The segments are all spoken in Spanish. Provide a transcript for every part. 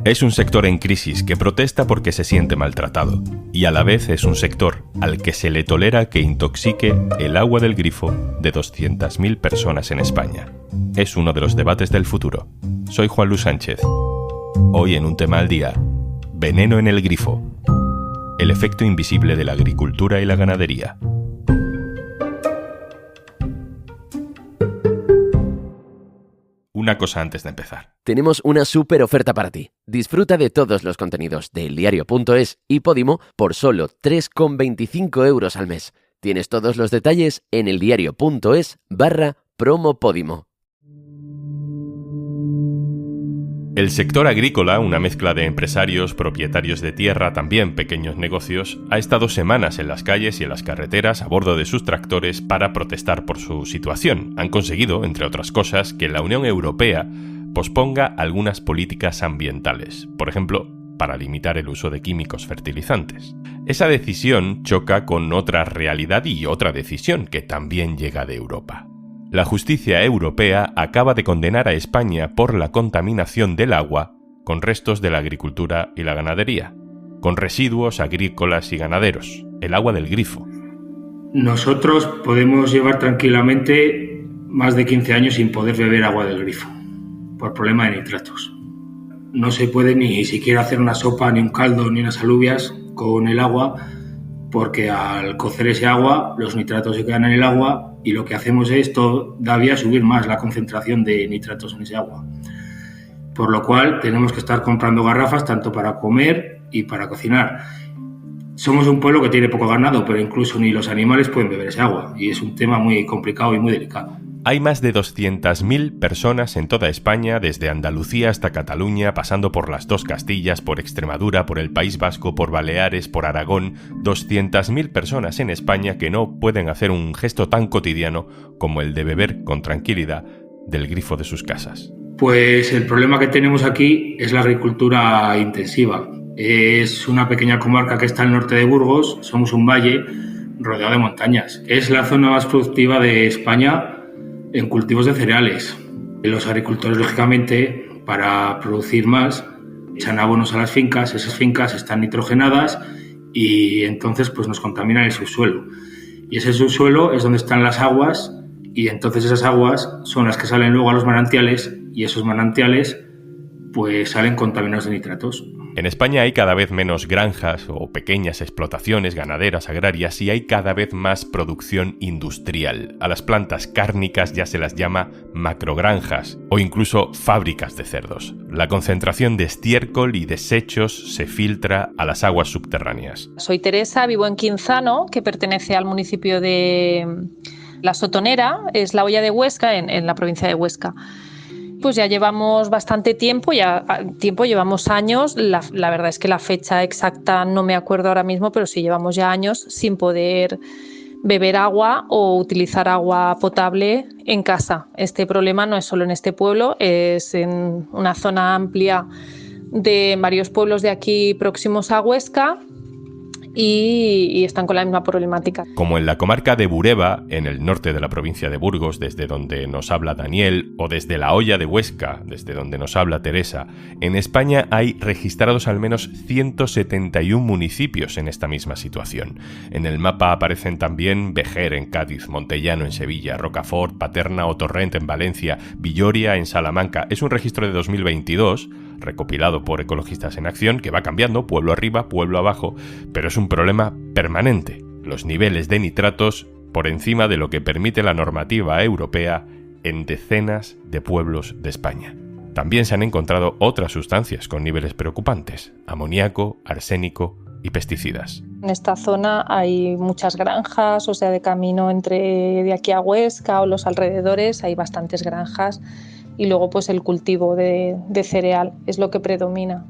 Es un sector en crisis que protesta porque se siente maltratado, y a la vez es un sector al que se le tolera que intoxique el agua del grifo de 200.000 personas en España. Es uno de los debates del futuro. Soy Juan Luis Sánchez. Hoy en Un Tema al Día, veneno en el grifo. El efecto invisible de la agricultura y la ganadería. Una cosa antes de empezar. Tenemos una súper oferta para ti. Disfruta de todos los contenidos de eldiario.es y Podimo por solo 3,25 € al mes. Tienes todos los detalles en eldiario.es/promo Podimo. El sector agrícola, una mezcla de empresarios, propietarios de tierra, también pequeños negocios, ha estado semanas en las calles y en las carreteras a bordo de sus tractores para protestar por su situación. Han conseguido, entre otras cosas, que la Unión Europea posponga algunas políticas ambientales, por ejemplo, para limitar el uso de químicos fertilizantes. Esa decisión choca con otra realidad y otra decisión que también llega de Europa. La justicia europea acaba de condenar a España por la contaminación del agua con restos de la agricultura y la ganadería, con residuos agrícolas y ganaderos, el agua del grifo. Nosotros podemos llevar tranquilamente más de 15 años sin poder beber agua del grifo, por problema de nitratos. No se puede ni siquiera hacer una sopa, ni un caldo, ni unas alubias con el agua, porque al cocer ese agua, los nitratos se quedan en el agua y lo que hacemos es todavía subir más la concentración de nitratos en ese agua. Por lo cual tenemos que estar comprando garrafas tanto para comer y para cocinar. Somos un pueblo que tiene poco ganado, pero incluso ni los animales pueden beber ese agua y es un tema muy complicado y muy delicado. Hay más de 200.000 personas en toda España, desde Andalucía hasta Cataluña, pasando por las dos Castillas, por Extremadura, por el País Vasco, por Baleares, por Aragón. 200.000 personas en España que no pueden hacer un gesto tan cotidiano como el de beber con tranquilidad del grifo de sus casas. Pues el problema que tenemos aquí es la agricultura intensiva. Es una pequeña comarca que está al norte de Burgos, somos un valle rodeado de montañas. Es la zona más productiva de España en cultivos de cereales. Los agricultores, lógicamente, para producir más, echan abonos a las fincas, esas fincas están nitrogenadas y entonces pues nos contaminan el subsuelo. Y ese subsuelo es donde están las aguas y entonces esas aguas son las que salen luego a los manantiales y esos manantiales pues salen contaminados de nitratos. En España hay cada vez menos granjas o pequeñas explotaciones ganaderas agrarias y hay cada vez más producción industrial. A las plantas cárnicas ya se las llama macrogranjas o incluso fábricas de cerdos. La concentración de estiércol y desechos se filtra a las aguas subterráneas. Soy Teresa, vivo en Quinzano, que pertenece al municipio de La Sotonera, es la Hoya de Huesca, en la provincia de Huesca. Pues ya llevamos bastante tiempo, llevamos años, la verdad es que la fecha exacta no me acuerdo ahora mismo, pero sí llevamos ya años sin poder beber agua o utilizar agua potable en casa. Este problema no es solo en este pueblo, es en una zona amplia de varios pueblos de aquí próximos a Huesca y están con la misma problemática. Como en la comarca de Bureba, en el norte de la provincia de Burgos, desde donde nos habla Daniel, o desde la Hoya de Huesca, desde donde nos habla Teresa, en España hay registrados al menos 171 municipios en esta misma situación. En el mapa aparecen también Vejer en Cádiz, Montellano en Sevilla, Rocafort, Paterna o Torrent en Valencia, Villoria en Salamanca. Es un registro de 2022, recopilado por Ecologistas en Acción, que va cambiando pueblo arriba, pueblo abajo, pero es un problema permanente. Los niveles de nitratos por encima de lo que permite la normativa europea en decenas de pueblos de España. También se han encontrado otras sustancias con niveles preocupantes: amoníaco, arsénico y pesticidas. En esta zona hay muchas granjas, o sea, de camino entre de aquí a Huesca o los alrededores hay bastantes granjas y luego pues el cultivo de cereal es lo que predomina.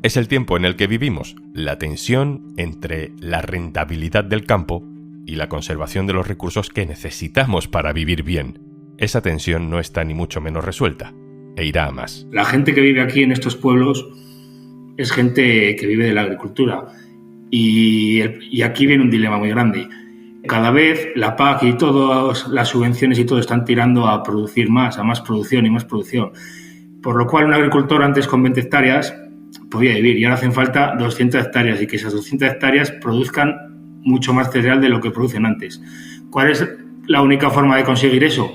Es el tiempo en el que vivimos, la tensión entre la rentabilidad del campo y la conservación de los recursos que necesitamos para vivir bien. Esa tensión no está ni mucho menos resuelta, e irá a más. La gente que vive aquí en estos pueblos es gente que vive de la agricultura y aquí viene un dilema muy grande. Cada vez la PAC y todas las subvenciones y todo están tirando a producir más, a más producción y más producción. Por lo cual un agricultor antes con 20 hectáreas podía vivir y ahora hacen falta 200 hectáreas y que esas 200 hectáreas produzcan mucho más cereal de lo que producen antes. ¿Cuál es la única forma de conseguir eso?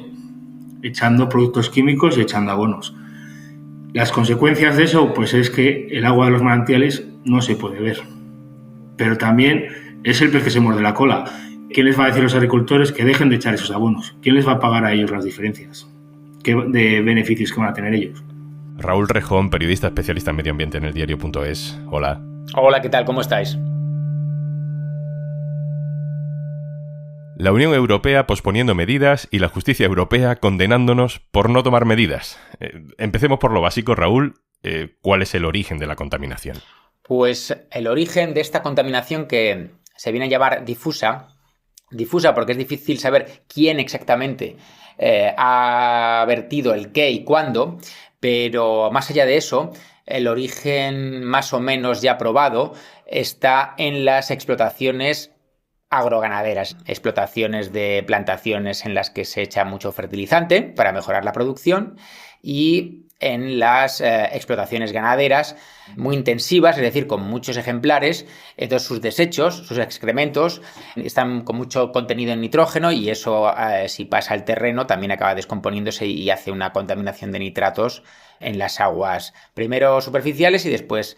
Echando productos químicos y echando abonos. Las consecuencias de eso pues es que el agua de los manantiales no se puede ver. Pero también es el pez que se muerde la cola. ¿Quién les va a decir a los agricultores que dejen de echar esos abonos? ¿Quién les va a pagar a ellos las diferencias de beneficios que van a tener ellos? Raúl Rejón, periodista especialista en medio ambiente en eldiario.es. Hola. Hola, ¿qué tal? ¿Cómo estáis? La Unión Europea posponiendo medidas y la justicia europea condenándonos por no tomar medidas. Empecemos por lo básico, Raúl. ¿Cuál es el origen de la contaminación? Pues el origen de esta contaminación que se viene a llamar difusa porque es difícil saber quién exactamente ha vertido el qué y cuándo, pero más allá de eso, el origen más o menos ya probado está en las explotaciones agroganaderas, explotaciones de plantaciones en las que se echa mucho fertilizante para mejorar la producción y en las explotaciones ganaderas muy intensivas, es decir, con muchos ejemplares. Entonces sus desechos, sus excrementos están con mucho contenido en nitrógeno y eso si pasa al terreno también acaba descomponiéndose y hace una contaminación de nitratos en las aguas, primero superficiales y después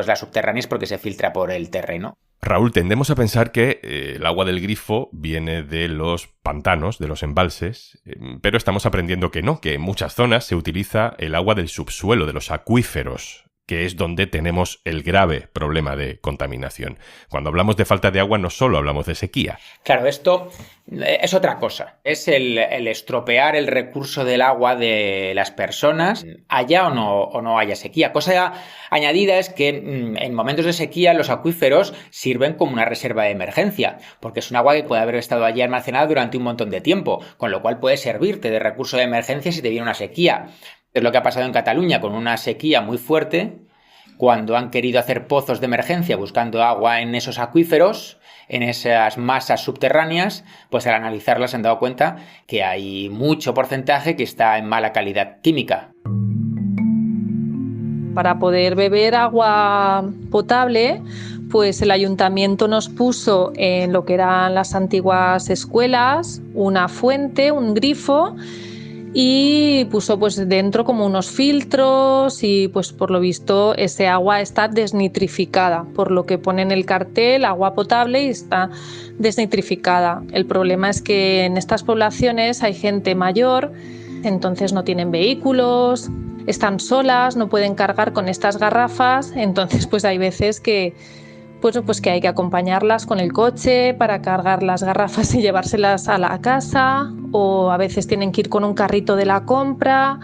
las subterráneas porque se filtra por el terreno. Raúl, tendemos a pensar que el agua del grifo viene de los pantanos, de los embalses, pero estamos aprendiendo que no, que en muchas zonas se utiliza el agua del subsuelo, de los acuíferos, que es donde tenemos el grave problema de contaminación. Cuando hablamos de falta de agua no solo hablamos de sequía. Claro, esto es otra cosa. Es el estropear el recurso del agua de las personas, haya o no haya sequía. Cosa añadida es que en momentos de sequía los acuíferos sirven como una reserva de emergencia, porque es un agua que puede haber estado allí almacenada durante un montón de tiempo, con lo cual puede servirte de recurso de emergencia si te viene una sequía. Es lo que ha pasado en Cataluña con una sequía muy fuerte, cuando han querido hacer pozos de emergencia buscando agua en esos acuíferos, en esas masas subterráneas, pues al analizarlas se han dado cuenta que hay mucho porcentaje que está en mala calidad química. Para poder beber agua potable, pues el ayuntamiento nos puso en lo que eran las antiguas escuelas una fuente, un grifo, y puso pues dentro como unos filtros y pues por lo visto ese agua está desnitrificada, por lo que pone en el cartel agua potable y está desnitrificada. El problema es que en estas poblaciones hay gente mayor, entonces no tienen vehículos, están solas, no pueden cargar con estas garrafas, entonces pues hay veces que pues que hay que acompañarlas con el coche para cargar las garrafas y llevárselas a la casa, o a veces tienen que ir con un carrito de la compra,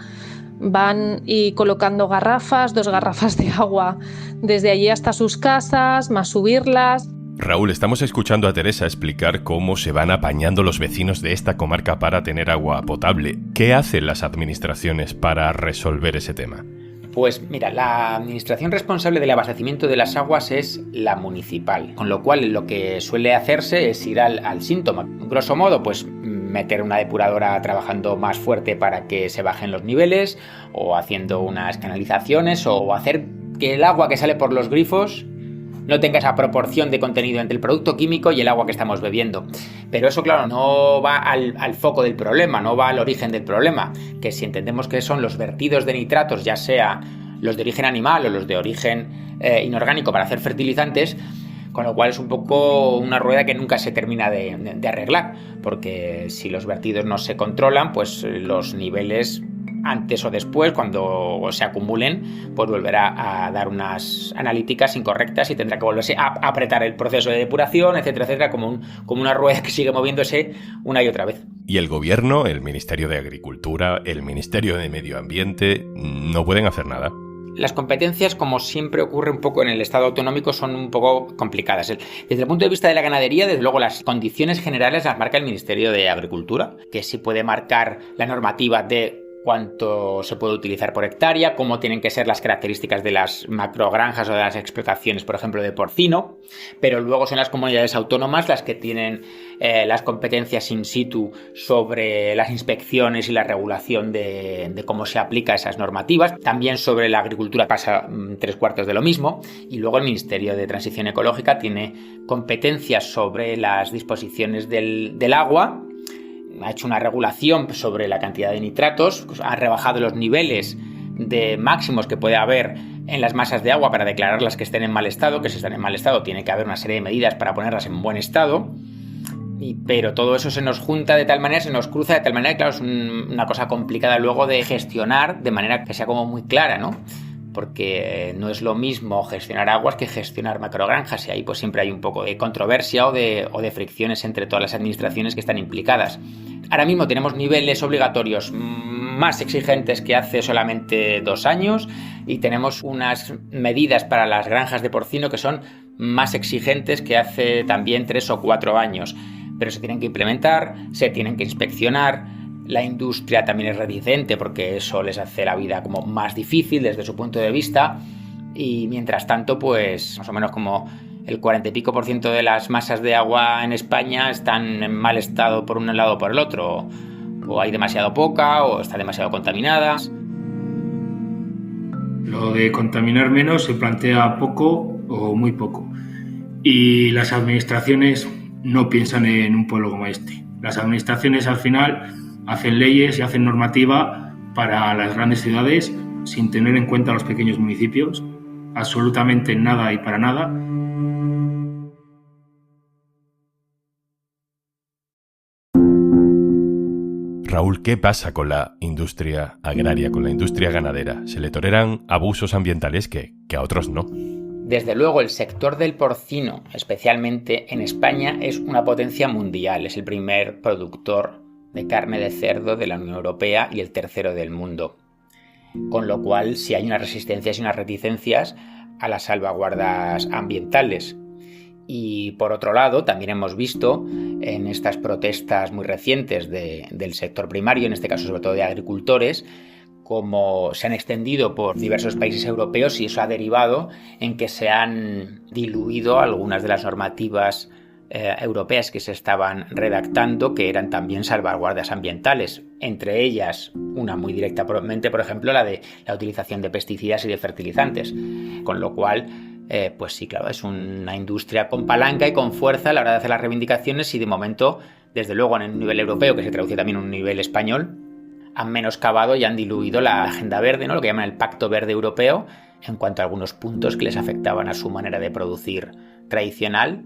van y colocando garrafas, 2 garrafas de agua desde allí hasta sus casas, más subirlas. Raúl, estamos escuchando a Teresa explicar cómo se van apañando los vecinos de esta comarca para tener agua potable. ¿Qué hacen las administraciones para resolver ese tema? Pues mira, la administración responsable del abastecimiento de las aguas es la municipal, con lo cual lo que suele hacerse es ir al síntoma. Grosso modo, pues meter una depuradora trabajando más fuerte para que se bajen los niveles, o haciendo unas canalizaciones, o hacer que el agua que sale por los grifos no tenga esa proporción de contenido entre el producto químico y el agua que estamos bebiendo. Pero eso, claro, no va al foco del problema, no va al origen del problema, que si entendemos que son los vertidos de nitratos, ya sea los de origen animal o los de origen inorgánico para hacer fertilizantes, con lo cual es un poco una rueda que nunca se termina de arreglar, porque si los vertidos no se controlan, pues los niveles antes o después, cuando se acumulen, pues volverá a dar unas analíticas incorrectas y tendrá que volverse a apretar el proceso de depuración, etcétera, etcétera, como una rueda que sigue moviéndose una y otra vez. ¿Y el gobierno, el Ministerio de Agricultura, el Ministerio de Medio Ambiente, no pueden hacer nada? Las competencias, como siempre ocurre un poco en el Estado autonómico, son un poco complicadas. Desde el punto de vista de la ganadería, desde luego las condiciones generales las marca el Ministerio de Agricultura, que sí puede marcar la normativa de cuánto se puede utilizar por hectárea, cómo tienen que ser las características de las macrogranjas o de las explotaciones, por ejemplo, de porcino, pero luego son las comunidades autónomas las que tienen las competencias in situ sobre las inspecciones y la regulación de cómo se aplica esas normativas. También sobre la agricultura pasa 3/4 de lo mismo. Y luego el Ministerio de Transición Ecológica tiene competencias sobre las disposiciones del agua. Ha hecho una regulación sobre la cantidad de nitratos, pues ha rebajado los niveles de máximos que puede haber en las masas de agua para declararlas que estén en mal estado, que si están en mal estado tiene que haber una serie de medidas para ponerlas en buen estado. Pero todo eso se nos junta de tal manera, se nos cruza de tal manera que, claro, es una cosa complicada luego de gestionar de manera que sea como muy clara, ¿no? Porque no es lo mismo gestionar aguas que gestionar macrogranjas, y ahí pues siempre hay un poco de controversia o de fricciones entre todas las administraciones que están implicadas. Ahora mismo tenemos niveles obligatorios más exigentes que hace solamente 2 años y tenemos unas medidas para las granjas de porcino que son más exigentes que hace también 3 o 4 años. Pero se tienen que implementar, se tienen que inspeccionar. La industria también es reticente porque eso les hace la vida como más difícil desde su punto de vista. Y mientras tanto, pues más o menos como el 40 y pico % de las masas de agua en España están en mal estado por un lado o por el otro. O hay demasiado poca o está demasiado contaminadas. Lo de contaminar menos se plantea poco o muy poco. Y las administraciones no piensan en un pueblo como este. Las administraciones al final hacen leyes y hacen normativa para las grandes ciudades sin tener en cuenta a los pequeños municipios. Absolutamente nada y para nada. Raúl, ¿qué pasa con la industria agraria, con la industria ganadera? ¿Se le toleran abusos ambientales que a otros no? Desde luego, el sector del porcino, especialmente en España, es una potencia mundial. Es el primer productor de carne de cerdo de la Unión Europea y el tercero del mundo. Con lo cual, sí hay unas resistencias y unas reticencias a las salvaguardas ambientales. Y por otro lado, también hemos visto en estas protestas muy recientes del sector primario, en este caso sobre todo de agricultores, cómo se han extendido por diversos países europeos y eso ha derivado en que se han diluido algunas de las normativas europeas que se estaban redactando, que eran también salvaguardas ambientales. Entre ellas, una muy directamente, por ejemplo, la de la utilización de pesticidas y de fertilizantes. Con lo cual, pues sí, claro, es una industria con palanca y con fuerza a la hora de hacer las reivindicaciones y de momento, desde luego en el nivel europeo, que se traduce también en un nivel español, han menoscabado y han diluido la agenda verde, ¿no? Lo que llaman el Pacto Verde Europeo, en cuanto a algunos puntos que les afectaban a su manera de producir tradicional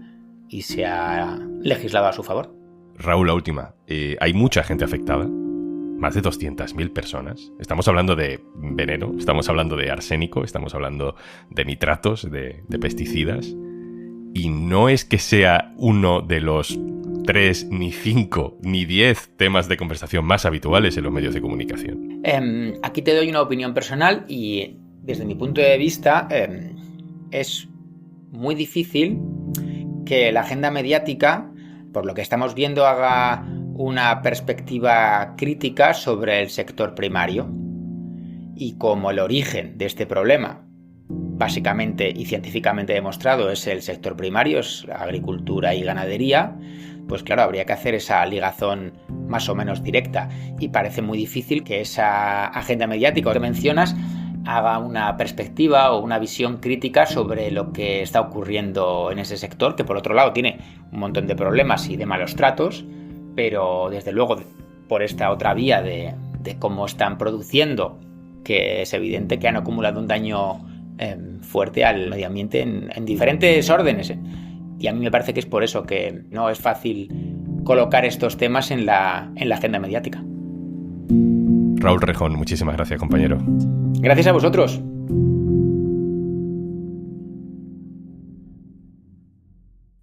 y se ha legislado a su favor. Raúl, la última. Hay mucha gente afectada, más de 200.000 personas. Estamos hablando de veneno, estamos hablando de arsénico, estamos hablando de nitratos, de pesticidas. Y no es que sea uno de los 3, ni 5, ni 10 temas de conversación más habituales en los medios de comunicación. Aquí te doy una opinión personal y desde mi punto de vista es muy difícil que la agenda mediática, por lo que estamos viendo, haga una perspectiva crítica sobre el sector primario. Y como el origen de este problema, básicamente y científicamente demostrado, es el sector primario, es la agricultura y ganadería, pues claro, habría que hacer esa ligazón más o menos directa. Y parece muy difícil que esa agenda mediática que mencionas haga una perspectiva o una visión crítica sobre lo que está ocurriendo en ese sector, que por otro lado tiene un montón de problemas y de malos tratos, pero desde luego por esta otra vía de cómo están produciendo, que es evidente que han acumulado un daño fuerte al medio ambiente en diferentes órdenes. Y a mí me parece que es por eso que no es fácil colocar estos temas en la agenda mediática. Raúl Rejón, muchísimas gracias, compañero. Gracias a vosotros.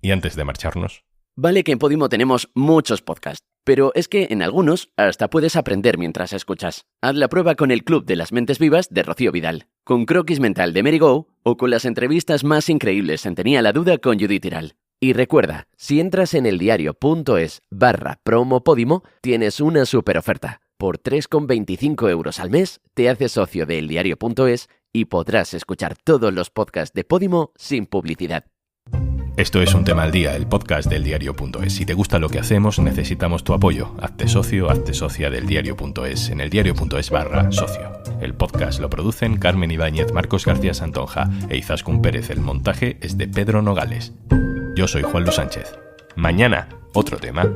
Y antes de marcharnos... Vale que en Podimo tenemos muchos podcasts, pero es que en algunos hasta puedes aprender mientras escuchas. Haz la prueba con el Club de las Mentes Vivas de Rocío Vidal, con Croquis Mental de Mary Go o con las entrevistas más increíbles en Tenía la Duda con Judith Tiral. Y recuerda, si entras en eldiario.es/promo Podimo, tienes una super oferta. Por 3,25 € al mes, te haces socio de eldiario.es y podrás escuchar todos los podcasts de Podimo sin publicidad. Esto es Un Tema al Día, el podcast del diario.es. Si te gusta lo que hacemos, necesitamos tu apoyo. Hazte socio, hazte socia del diario.es en el diario.es/socio. El podcast lo producen Carmen Ibáñez, Marcos García Santonja e Izaskun Pérez. El montaje es de Pedro Nogales. Yo soy Juan Luis Sánchez. Mañana, otro tema.